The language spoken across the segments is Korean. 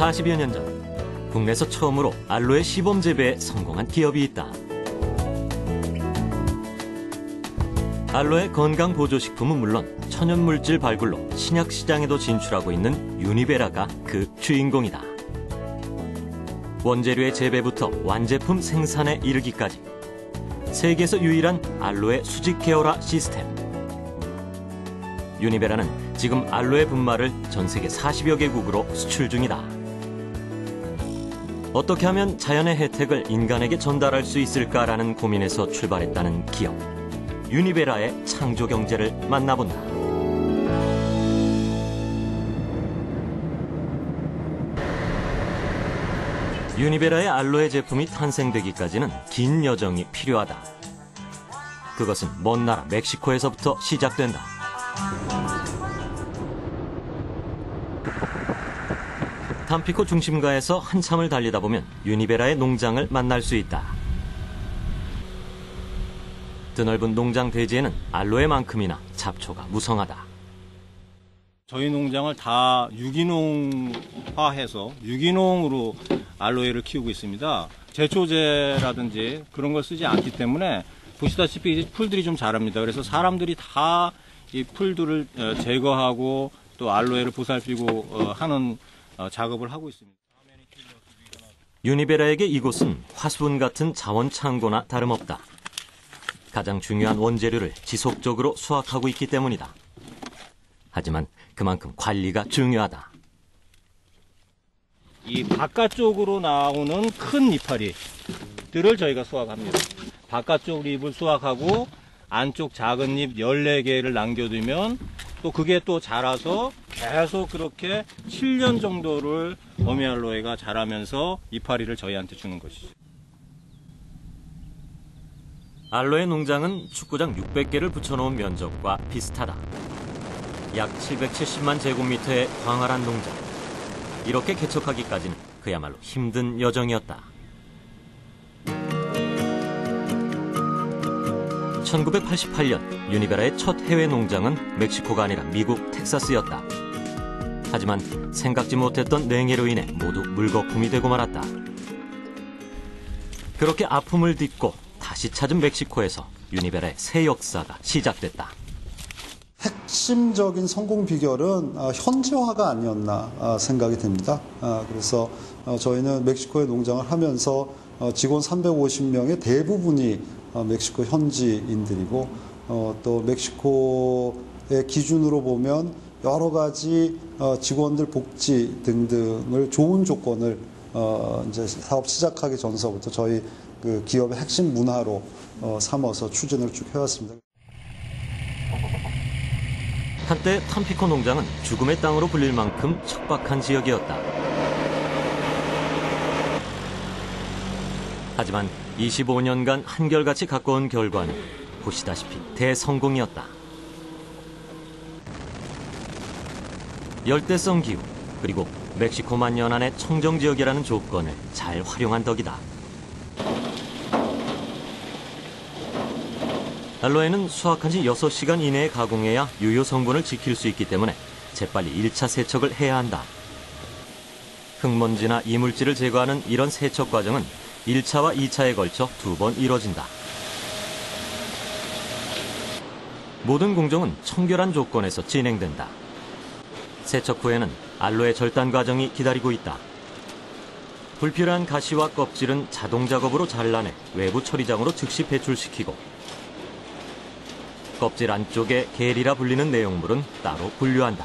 40여 년 전 국내에서 처음으로 알로에 시범 재배에 성공한 기업이 있다. 알로에 건강보조식품은 물론 천연물질 발굴로 신약 시장에도 진출하고 있는 유니베라가 그 주인공이다. 원재료의 재배부터 완제품 생산에 이르기까지 세계에서 유일한 알로에 수직 케어라 시스템. 유니베라는 지금 알로에 분말을 전 세계 40여 개국으로 수출 중이다. 어떻게 하면 자연의 혜택을 인간에게 전달할 수 있을까라는 고민에서 출발했다는 기업. 유니베라의 창조 경제를 만나본다. 유니베라의 알로에 제품이 탄생되기까지는 긴 여정이 필요하다. 그것은 먼 나라 멕시코에서부터 시작된다. tampico 중심가에서 한참을 달리다 보면 유니베라의 농장을 만날 수 있다. 드넓은 농장 대지에는 알로에만큼이나 잡초가 무성하다. 저희 농장을 다 유기농화해서 유기농으로 알로에를 키우고 있습니다. 제초제라든지 그런 걸 쓰지 않기 때문에 보시다시피 풀들이 좀 자랍니다. 그래서 사람들이 다 이 풀들을 제거하고 또 알로에를 보살피고 하는 작업을 하고 있습니다. 유니베라에게 이곳은 화수분 같은 자원 창고나 다름없다. 가장 중요한 원재료를 지속적으로 수확하고 있기 때문이다. 하지만 그만큼 관리가 중요하다. 이 바깥쪽으로 나오는 큰 이파리들을 저희가 수확합니다. 바깥쪽 잎을 수확하고 안쪽 작은 잎 14개를 남겨두면 또 그게 또 자라서 계속 그렇게 7년 정도를 어미알로에가 자라면서 이파리를 저희한테 주는 것이죠. 알로에 농장은 축구장 600개를 붙여놓은 면적과 비슷하다. 약 770만 제곱미터의 광활한 농장. 이렇게 개척하기까지는 그야말로 힘든 여정이었다. 1988년 유니베라의 첫 해외 농장은 멕시코가 아니라 미국 텍사스였다. 하지만 생각지 못했던 냉해로 인해 모두 물거품이 되고 말았다. 그렇게 아픔을 딛고 다시 찾은 멕시코에서 유니베라의 새 역사가 시작됐다. 핵심적인 성공 비결은 현지화가 아니었나 생각이 됩니다. 그래서 저희는 멕시코에 농장을 하면서 직원 350명의 대부분이 멕시코 현지인들이고 또 멕시코의 기준으로 보면 여러 가지 직원들 복지 등등을 좋은 조건을 이제 사업 시작하기 전서부터 저희 그 기업의 핵심 문화로 삼아서 추진을 쭉 해왔습니다. 한때 tampico 농장은 죽음의 땅으로 불릴 만큼 척박한 지역이었다. 하지만 25년간 한결같이 가까운 결과는 보시다시피 대성공이었다. 열대성 기후 그리고 멕시코만 연안의 청정지역이라는 조건을 잘 활용한 덕이다. 알로에는 수확한 지 6시간 이내에 가공해야 유효 성분을 지킬 수 있기 때문에 재빨리 1차 세척을 해야 한다. 흙먼지나 이물질을 제거하는 이런 세척 과정은 1차와 2차에 걸쳐 2번 이뤄진다. 모든 공정은 청결한 조건에서 진행된다. 세척 후에는 알로에 절단 과정이 기다리고 있다. 불필요한 가시와 껍질은 자동 작업으로 잘라내 외부 처리장으로 즉시 배출시키고 껍질 안쪽에 겔이라 불리는 내용물은 따로 분류한다.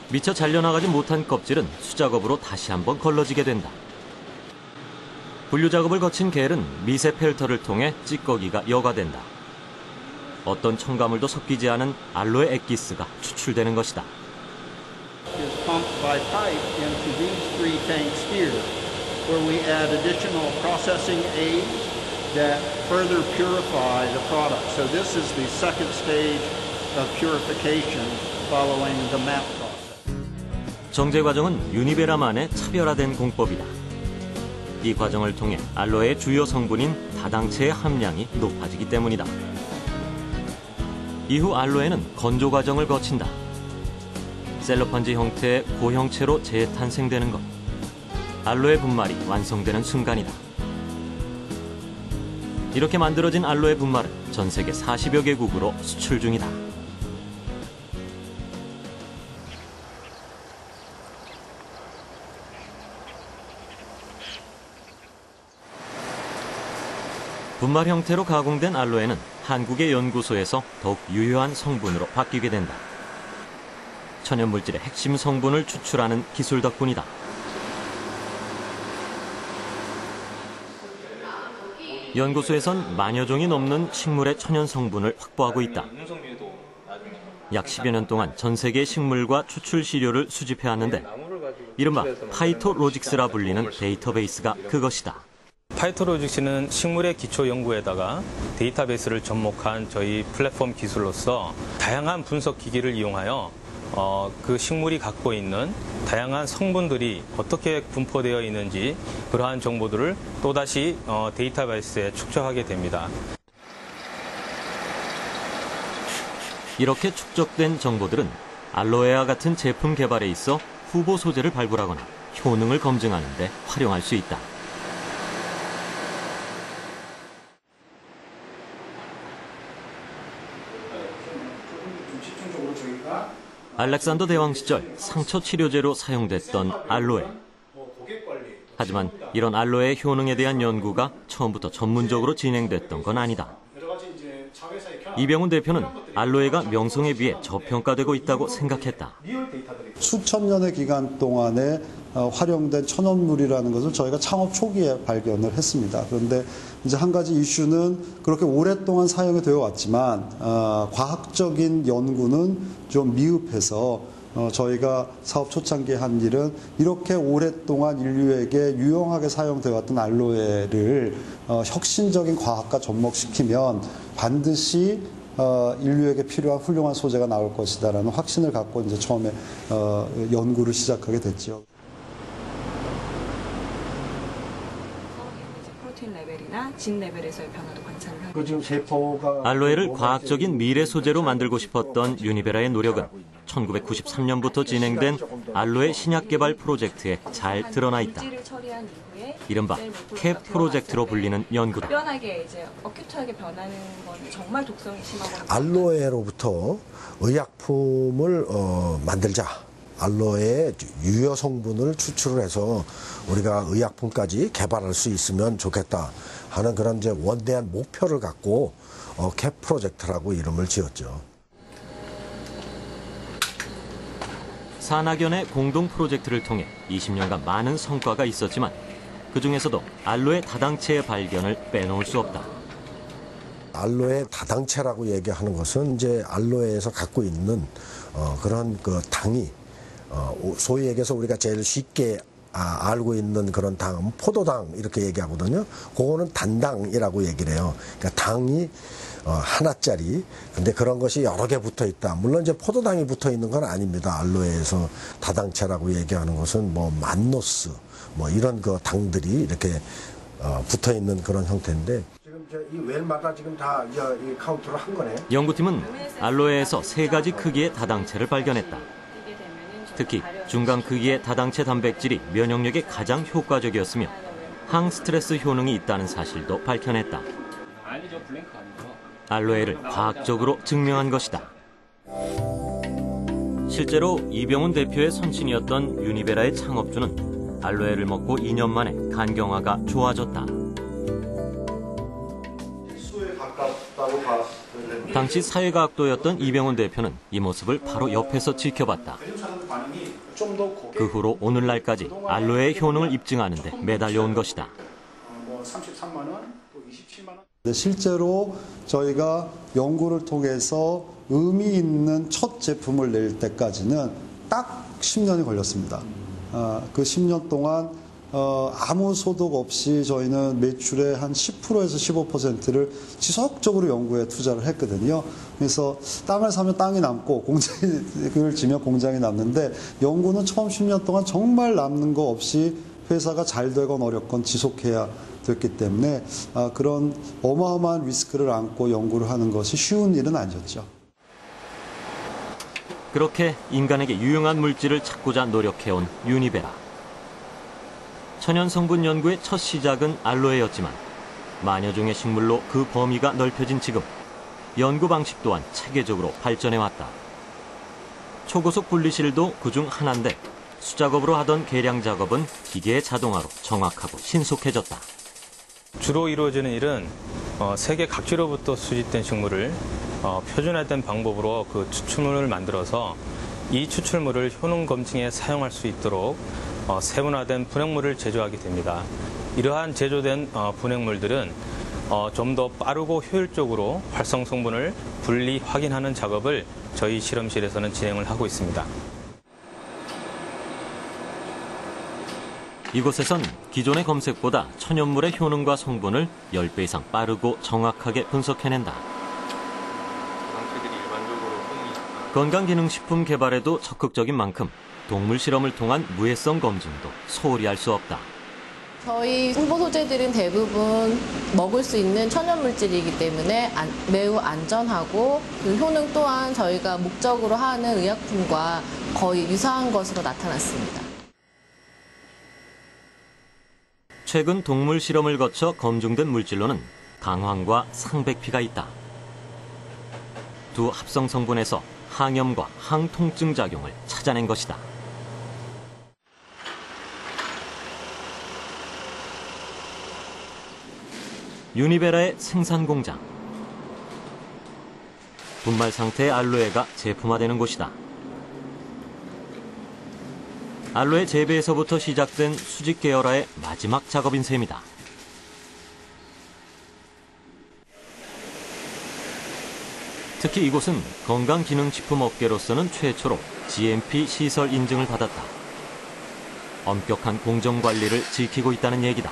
미처 잘려나가지 못한 껍질은 수작업으로 다시 한번 걸러지게 된다. 분류 작업을 거친 겔은 미세 필터를 통해 찌꺼기가 여과된다. 어떤 첨가물도 섞이지 않은 알로에 액기스가 추출되는 것이다. is pumped by pipe into these 3 tanks here, where we add additional processing aids that further purify the product. So this is the second stage of purification following the MAP process. 정제 과정은 유니베라만의 차별화된 공법이다. 이 과정을 통해 알로에의 주요 성분인 다당체의 함량이 높아지기 때문이다. 이후 알로에는 건조 과정을 거친다. 셀로판지 형태의 고형체로 재탄생되는 것. 알로에 분말이 완성되는 순간이다. 이렇게 만들어진 알로에 분말은 전 세계 40여 개국으로 수출 중이다. 분말 형태로 가공된 알로에는 한국의 연구소에서 더욱 유효한 성분으로 바뀌게 된다. 천연물질의 핵심 성분을 추출하는 기술 덕분이다. 연구소에선 만여 종이 넘는 식물의 천연 성분을 확보하고 있다. 약 10여 년 동안 전 세계의 식물과 추출 시료를 수집해왔는데 이른바 파이토로직스라 불리는 데이터베이스가 그것이다. 파이토로직스는 식물의 기초 연구에다가 데이터베이스를 접목한 저희 플랫폼 기술로서 다양한 분석 기기를 이용하여 그 식물이 갖고 있는 다양한 성분들이 어떻게 분포되어 있는지 그러한 정보들을 또다시 데이터베이스에 축적하게 됩니다. 이렇게 축적된 정보들은 알로에와 같은 제품 개발에 있어 후보 소재를 발굴하거나 효능을 검증하는 데 활용할 수 있다. 알렉산더 대왕 시절 상처 치료제로 사용됐던 알로에. 하지만 이런 알로에의 효능에 대한 연구가 처음부터 전문적으로 진행됐던 건 아니다. 이병훈 대표는 알로에가 명성에 비해 저평가되고 있다고 생각했다. 수천 년의 기간 동안에 활용된 천연물이라는 것을 저희가 창업 초기에 발견을 했습니다. 그런데 이제 한 가지 이슈는 그렇게 오랫동안 사용이 되어 왔지만 과학적인 연구는 좀 미흡해서 저희가 사업 초창기에 한 일은 이렇게 오랫동안 인류에게 유용하게 사용되어 왔던 알로에를 혁신적인 과학과 접목시키면 반드시 인류에게 필요한 훌륭한 소재가 나올 것이다라는 확신을 갖고 이제 처음에 연구를 시작하게 됐죠. 프로테인 레벨이나 진 레벨에서의 변화도 관찰을 하고 알로에를 과학적인 미래 소재로 만들고 싶었던 유니베라의 노력은 1993년부터 진행된 알로에 신약 개발 프로젝트에 잘 드러나 있다. 이른바 캡 프로젝트로 불리는 연구다. 변하게 이제 어큐트하게 변하는 건 정말 독성이 심하고 알로에로부터 의약품을 만들자. 알로에의 유효 성분을 추출을 해서 우리가 의약품까지 개발할 수 있으면 좋겠다 하는 그런 이제 원대한 목표를 갖고 캡 프로젝트라고 이름을 지었죠. 산학연의 공동 프로젝트를 통해 20년간 많은 성과가 있었지만 그중에서도 알로에 다당체의 발견을 빼놓을 수 없다. 알로에 다당체라고 얘기하는 것은 이제 알로에에서 갖고 있는 그런 그 당이 소위 얘기해서 우리가 제일 쉽게 알고 있는 그런 당은 포도당 이렇게 얘기하거든요. 그거는 단당이라고 얘기를 해요. 그러니까 당이 하나짜리. 근데 그런 것이 여러 개 붙어 있다. 물론 이제 포도당이 붙어 있는 건 아닙니다. 알로에에서 다당체라고 얘기하는 것은 뭐 만노스 뭐 이런 그 당들이 이렇게 붙어 있는 그런 형태인데. 지금 이 웰마다 지금 다 이 카운트를 한 거네. 연구팀은 알로에에서 3가지 크기의 다당체를 발견했다. 특히 중간 크기의 다당체 단백질이 면역력에 가장 효과적이었으며 항스트레스 효능이 있다는 사실도 밝혀냈다. 알로에를 과학적으로 증명한 것이다. 실제로 이병훈 대표의 선친이었던 유니베라의 창업주는 알로에를 먹고 2년 만에 간경화가 좋아졌다. 당시 사회과학도였던 이병훈 대표는 이 모습을 바로 옆에서 지켜봤다. 그 후로 오늘날까지 알로에의 효능을 입증하는 데 매달려온 것이다. 실제로 저희가 연구를 통해서 의미 있는 첫 제품을 낼 때까지는 딱 10년이 걸렸습니다. 그 10년 동안 아무 소득 없이 저희는 매출의 한 10%에서 15%를 지속적으로 연구에 투자를 했거든요. 그래서 땅을 사면 땅이 남고 공장을 지면 공장이 남는데 연구는 처음 10년 동안 정말 남는 거 없이 회사가 잘 되건 어렵건 지속해야 됐기 때문에 그런 어마어마한 리스크를 안고 연구를 하는 것이 쉬운 일은 아니었죠. 그렇게 인간에게 유용한 물질을 찾고자 노력해온 유니베라. 천연 성분 연구의 첫 시작은 알로에였지만 만여 종의 식물로 그 범위가 넓혀진 지금 연구 방식 또한 체계적으로 발전해왔다. 초고속 분리실도 그중 하나인데 수작업으로 하던 계량 작업은 기계의 자동화로 정확하고 신속해졌다. 주로 이루어지는 일은 세계 각지로부터 수집된 식물을 표준화된 방법으로 그 추출물을 만들어서 이 추출물을 효능 검증에 사용할 수 있도록 세분화된 분해물을 제조하게 됩니다. 이러한 제조된 분해물들은 좀 더 빠르고 효율적으로 활성 성분을 분리 확인하는 작업을 저희 실험실에서는 진행을 하고 있습니다. 이곳에선 기존의 검색보다 천연물의 효능과 성분을 10배 이상 빠르고 정확하게 분석해낸다. 건강기능식품 개발에도 적극적인 만큼 동물 실험을 통한 무해성 검증도 소홀히 할 수 없다. 저희 홍보 소재들은 대부분 먹을 수 있는 천연물질이기 때문에 매우 안전하고 그 효능 또한 저희가 목적으로 하는 의약품과 거의 유사한 것으로 나타났습니다. 최근 동물 실험을 거쳐 검증된 물질로는 강황과 상백피가 있다. 두 합성 성분에서 항염과 항통증 작용을 찾아낸 것이다. 유니베라의 생산 공장. 분말 상태의 알로에가 제품화되는 곳이다. 알로에 재배에서부터 시작된 수직 계열화의 마지막 작업인 셈이다. 특히 이곳은 건강기능식품 업계로서는 최초로 GMP 시설 인증을 받았다. 엄격한 공정관리를 지키고 있다는 얘기다.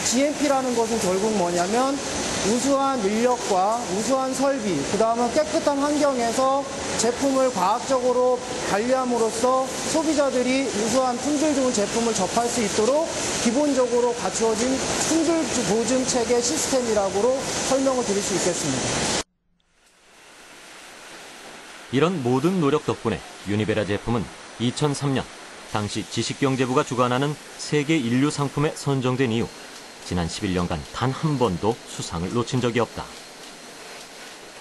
GMP라는 것은 결국 뭐냐면 우수한 인력과 우수한 설비, 그다음은 깨끗한 환경에서 제품을 과학적으로 관리함으로써 소비자들이 우수한 품질 좋은 제품을 접할 수 있도록 기본적으로 갖추어진 품질 보증 체계 시스템이라고 설명을 드릴 수 있겠습니다. 이런 모든 노력 덕분에 유니베라 제품은 2003년 당시 지식경제부가 주관하는 세계 인류 상품에 선정된 이후 지난 11년간 단 한 번도 수상을 놓친 적이 없다.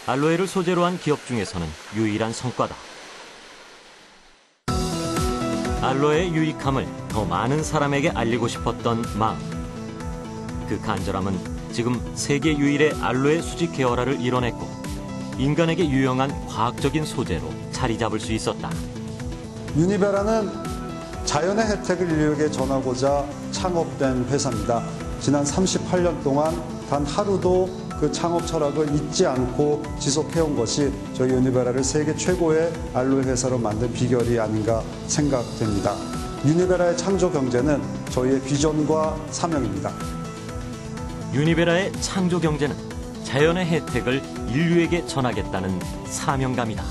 알로에를 소재로 한 기업 중에서는 유일한 성과다. 알로에의 유익함을 더 많은 사람에게 알리고 싶었던 마음. 그 간절함은 지금 세계 유일의 알로에 수직 계열화를 이뤄냈고 인간에게 유용한 과학적인 소재로 자리 잡을 수 있었다. 유니베라는 자연의 혜택을 인류에게 전하고자 창업된 회사입니다. 지난 38년 동안 단 하루도 그 창업 철학을 잊지 않고 지속해온 것이 저희 유니베라를 세계 최고의 알로에 회사로 만든 비결이 아닌가 생각됩니다. 유니베라의 창조 경제는 저희의 비전과 사명입니다. 유니베라의 창조 경제는 자연의 혜택을 인류에게 전하겠다는 사명감이다.